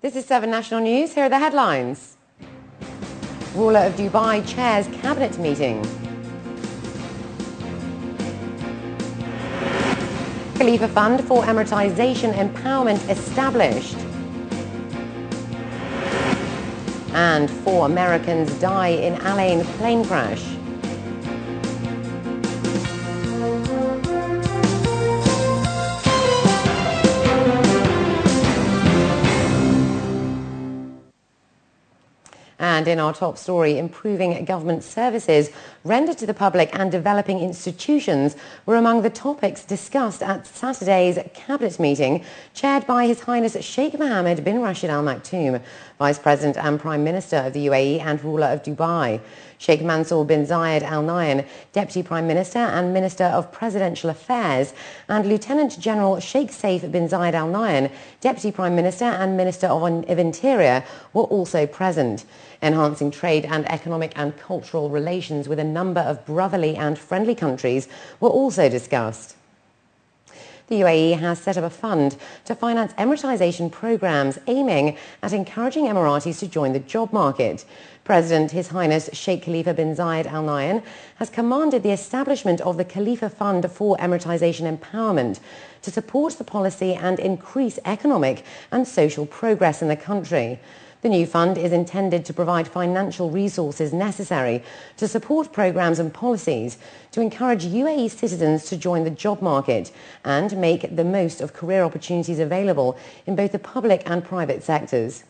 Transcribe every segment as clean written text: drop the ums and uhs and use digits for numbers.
This is 7 National News. Here are the headlines. Ruler of Dubai chairs cabinet meeting. Khalifa Fund for Emiratisation Empowerment established. And 4 Americans die in Al Ain plane crash. And in our top story, improving government services rendered to the public and developing institutions were among the topics discussed at Saturday's cabinet meeting, chaired by His Highness Sheikh Mohammed bin Rashid Al Maktoum, Vice President and Prime Minister of the UAE and ruler of Dubai. Sheikh Mansour bin Zayed Al Nahyan, Deputy Prime Minister and Minister of Presidential Affairs, and Lieutenant General Sheikh Saif bin Zayed Al Nahyan, Deputy Prime Minister and Minister of Interior, were also present. Enhancing trade and economic and cultural relations with a number of brotherly and friendly countries were also discussed. The UAE has set up a fund to finance Emiratisation programmes aiming at encouraging Emiratis to join the job market. President His Highness Sheikh Khalifa bin Zayed Al Nahyan has commanded the establishment of the Khalifa Fund for Emiratisation Empowerment to support the policy and increase economic and social progress in the country. The new fund is intended to provide financial resources necessary to support programmes and policies to encourage UAE citizens to join the job market and make the most of career opportunities available in both the public and private sectors.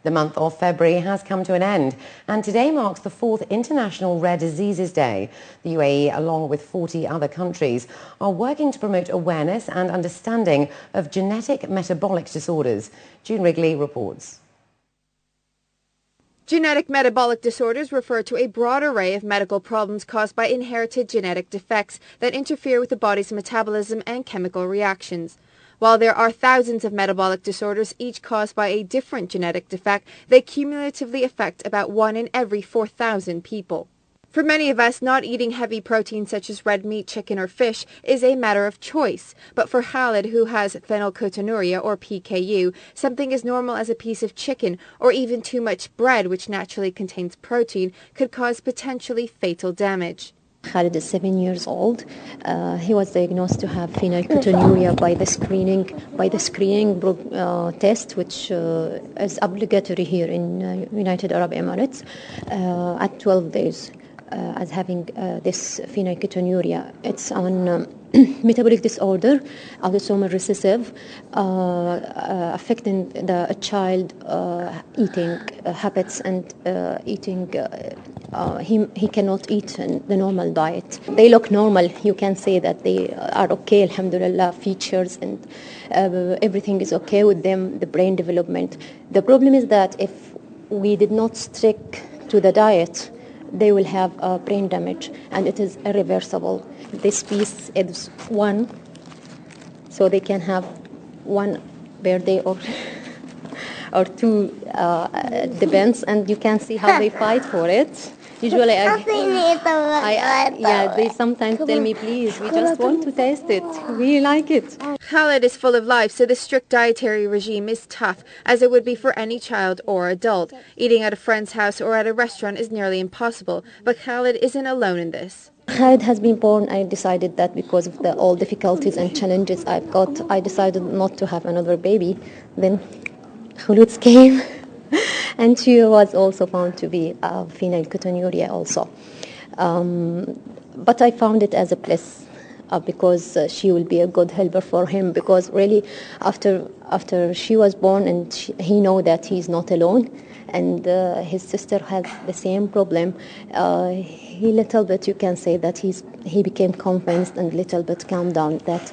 The month of February has come to an end, and today marks the 4th International Rare Diseases Day. The UAE, along with 40 other countries, are working to promote awareness and understanding of genetic metabolic disorders. June Wrigley reports. Genetic metabolic disorders refer to a broad array of medical problems caused by inherited genetic defects that interfere with the body's metabolism and chemical reactions. While there are thousands of metabolic disorders, each caused by a different genetic defect, they cumulatively affect about 1 in every 4,000 people. For many of us, not eating heavy protein such as red meat, chicken or fish is a matter of choice. But for Khalid, who has phenylketonuria or PKU, something as normal as a piece of chicken or even too much bread, which naturally contains protein, could cause potentially fatal damage. Khalid is 7 years old. He was diagnosed to have phenylketonuria by the screening test, which is obligatory here in United Arab Emirates at 12 days. As having this phenylketonuria, it's on metabolic disorder, autosomal recessive, affecting the child eating habits and eating. He cannot eat the normal diet. They look normal. You can say that they are okay, alhamdulillah, features and everything is okay with them, the brain development. The problem is that if we did not stick to the diet, they will have brain damage, and it is irreversible. This piece is 1, so they can have 1 birthday or 2, depends, and you can see how they fight for it. Usually, they sometimes tell me, please, we just want to taste it. We like it. Khalid is full of life, so the strict dietary regime is tough, as it would be for any child or adult. Eating at a friend's house or at a restaurant is nearly impossible, but Khalid isn't alone in this. Khalid has been born. I decided that because of all difficulties and challenges I've got, I decided not to have another baby. Then Khulud came. And she was also found to be phenylketonuria also. But I found it as a bliss because she will be a good helper for him, because really after she was born and he know that he's not alone, and his sister has the same problem, he little bit, you can say that he became convinced and little bit calmed down that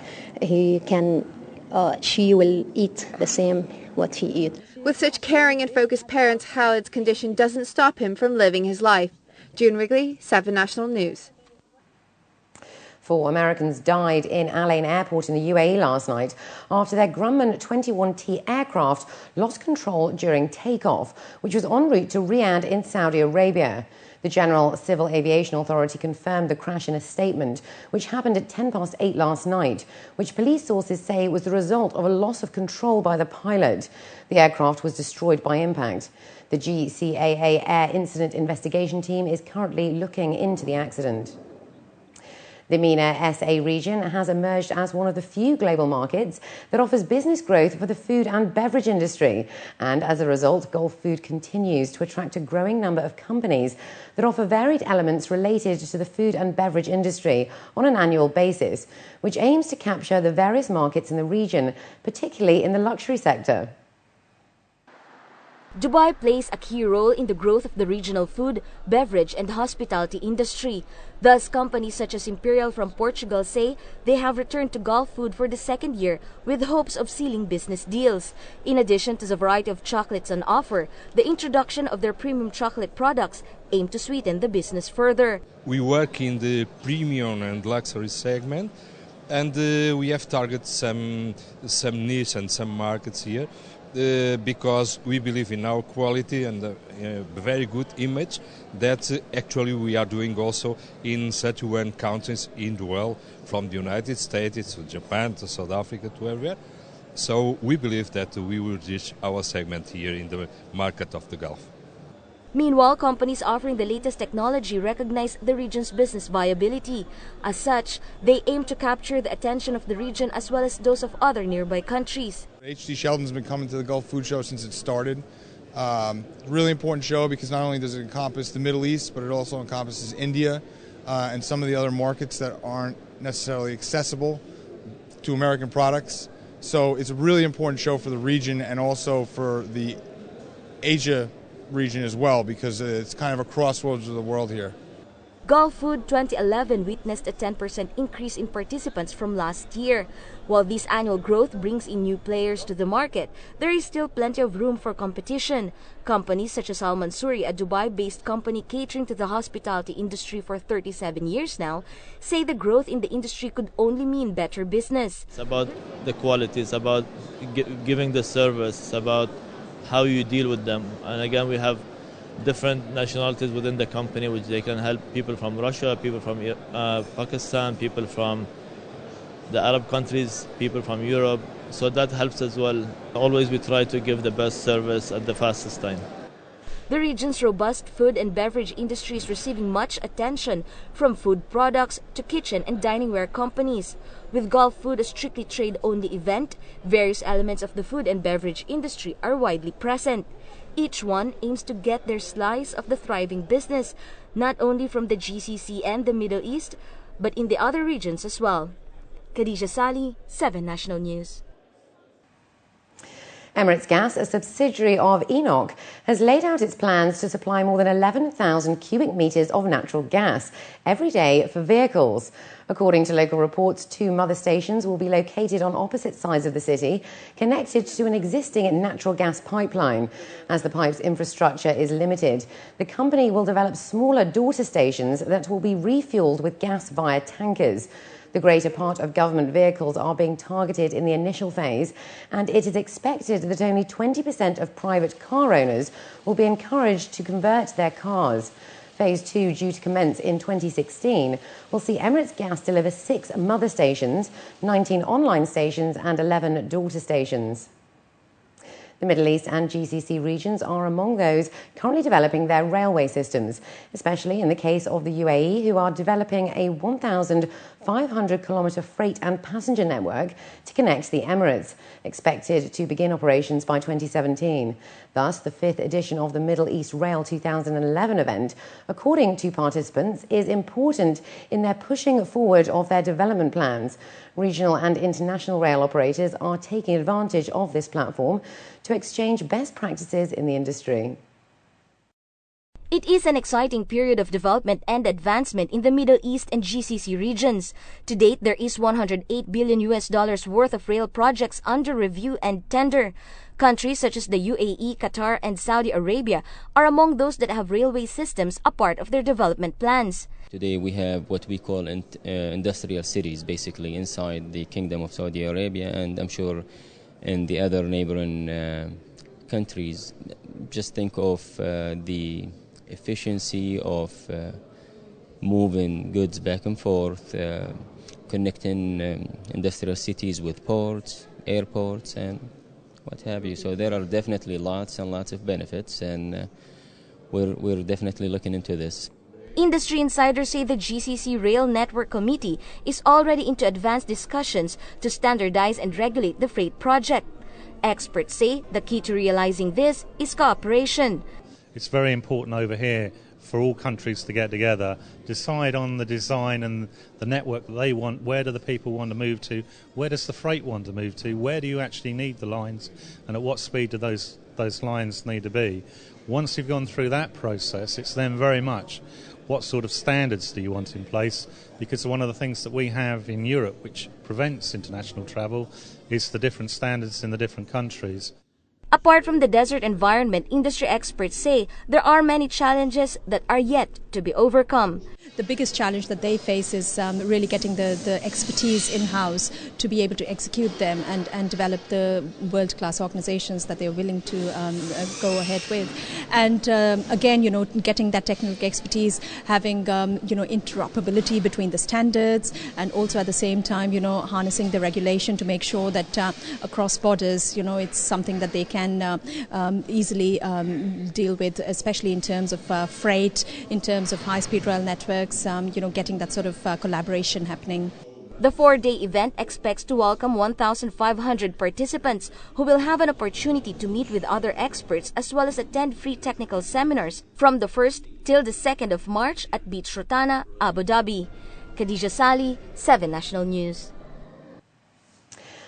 she will eat the same what he eats. With such caring and focused parents, Khalid's condition doesn't stop him from living his life. June Wrigley, 7 National News. 4 Americans died in Al Ain Airport in the UAE last night after their Grumman 21T aircraft lost control during takeoff, which was en route to Riyadh in Saudi Arabia. The General Civil Aviation Authority confirmed the crash in a statement, which happened at 8:10 last night, which police sources say was the result of a loss of control by the pilot. The aircraft was destroyed by impact. The GCAA Air Incident Investigation Team is currently looking into the accident. The MENA SA region has emerged as one of the few global markets that offers business growth for the food and beverage industry. And as a result, Gulf Food continues to attract a growing number of companies that offer varied elements related to the food and beverage industry on an annual basis, which aims to capture the various markets in the region, particularly in the luxury sector. Dubai plays a key role in the growth of the regional food, beverage and hospitality industry. Thus, companies such as Imperial from Portugal say they have returned to Gulf Food for the second year with hopes of sealing business deals. In addition to the variety of chocolates on offer, the introduction of their premium chocolate products aim to sweeten the business further. We work in the premium and luxury segment, and we have targeted some niche and some markets here. Because we believe in our quality and a very good image that actually we are doing also in 31 countries in the world, from the United States to Japan to South Africa to everywhere. So we believe that we will reach our segment here in the market of the Gulf. Meanwhile, companies offering the latest technology recognize the region's business viability. As such, they aim to capture the attention of the region as well as those of other nearby countries. H.D. Sheldon's been coming to the Gulf Food Show since it started. Really important show because not only does it encompass the Middle East, but it also encompasses India and some of the other markets that aren't necessarily accessible to American products. So it's a really important show for the region and also for the Asia region as well, because it's kind of a crossroads of the world here. Gulf Food 2011 witnessed a 10% increase in participants from last year. While this annual growth brings in new players to the market, there is still plenty of room for competition. Companies such as Al Mansouri, a Dubai-based company catering to the hospitality industry for 37 years now, say the growth in the industry could only mean better business. It's about the quality, it's about giving the service, it's about how you deal with them. And again, we have different nationalities within the company, which they can help people from Russia, people from Pakistan, people from the Arab countries, people from Europe. So that helps as well. Always we try to give the best service at the fastest time. The region's robust food and beverage industry is receiving much attention from food products to kitchen and dining ware companies. With Gulf Food a strictly trade-only event, various elements of the food and beverage industry are widely present. Each one aims to get their slice of the thriving business, not only from the GCC and the Middle East, but in the other regions as well. Khadija Sali, 7 National News. Emirates Gas, a subsidiary of ENOC, has laid out its plans to supply more than 11,000 cubic metres of natural gas every day for vehicles. According to local reports, 2 mother stations will be located on opposite sides of the city, connected to an existing natural gas pipeline. As the pipe's infrastructure is limited, the company will develop smaller daughter stations that will be refueled with gas via tankers. The greater part of government vehicles are being targeted in the initial phase, and it is expected that only 20% of private car owners will be encouraged to convert their cars. Phase 2, due to commence in 2016, will see Emirates Gas deliver 6 mother stations, 19 online stations and 11 daughter stations. The Middle East and GCC regions are among those currently developing their railway systems, especially in the case of the UAE, who are developing a 1,500-kilometre freight and passenger network to connect the Emirates, expected to begin operations by 2017. Thus, the 5th edition of the Middle East Rail 2011 event, according to participants, is important in their pushing forward of their development plans. Regional and international rail operators are taking advantage of this platform to exchange best practices in the industry. It is an exciting period of development and advancement in the Middle East and GCC regions. To date, there is $108 billion worth of rail projects under review and tender. Countries such as the UAE, Qatar, and Saudi Arabia are among those that have railway systems a part of their development plans. Today we have what we call industrial cities, basically inside the Kingdom of Saudi Arabia, and I'm sure in the other neighboring countries. Just think of the efficiency of moving goods back and forth, connecting industrial cities with ports, airports, and what have you. So there are definitely lots and lots of benefits, and we're definitely looking into this. Industry insiders say the GCC Rail Network Committee is already into advanced discussions to standardize and regulate the freight project. Experts say the key to realizing this is cooperation. It's very important over here for all countries to get together, decide on the design and the network that they want. Where do the people want to move to? Where does the freight want to move to? Where do you actually need the lines? And at what speed do those lines need to be? Once you've gone through that process, it's then very much what sort of standards do you want in place? Because one of the things that we have in Europe which prevents international travel is the different standards in the different countries. Apart from the desert environment, industry experts say there are many challenges that are yet to be overcome. The biggest challenge that they face is really getting the expertise in-house to be able to execute them and develop the world-class organizations that they're willing to go ahead with. And again, getting that technical expertise, having, interoperability between the standards, and also at the same time, harnessing the regulation to make sure that across borders, it's something that they can easily deal with, especially in terms of freight, in terms of high-speed rail networks, getting that sort of collaboration happening. The 4-day event expects to welcome 1,500 participants who will have an opportunity to meet with other experts as well as attend free technical seminars from the 1st till the 2nd of March at Beach Rotana, Abu Dhabi. Khadija Sali, 7 National News.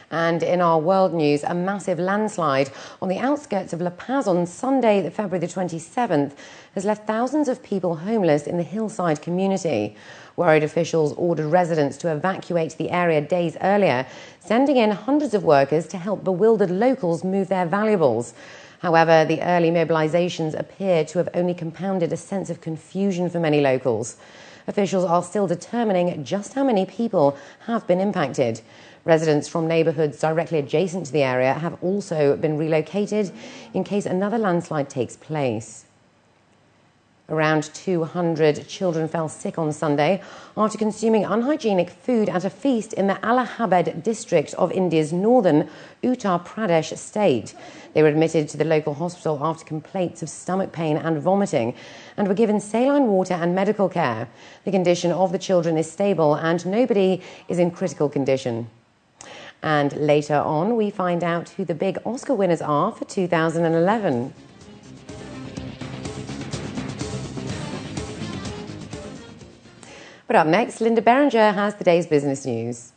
And in our world news, a massive landslide on the outskirts of La Paz on Sunday, February the 27th, has left thousands of people homeless in the hillside community. Worried officials ordered residents to evacuate the area days earlier, sending in hundreds of workers to help bewildered locals move their valuables. However, the early mobilizations appear to have only compounded a sense of confusion for many locals. Officials are still determining just how many people have been impacted. Residents from neighbourhoods directly adjacent to the area have also been relocated in case another landslide takes place. Around 200 children fell sick on Sunday after consuming unhygienic food at a feast in the Allahabad district of India's northern Uttar Pradesh state. They were admitted to the local hospital after complaints of stomach pain and vomiting and were given saline water and medical care. The condition of the children is stable and nobody is in critical condition. And later on, we find out who the big Oscar winners are for 2011. But up next, Linda Berenger has the day's business news.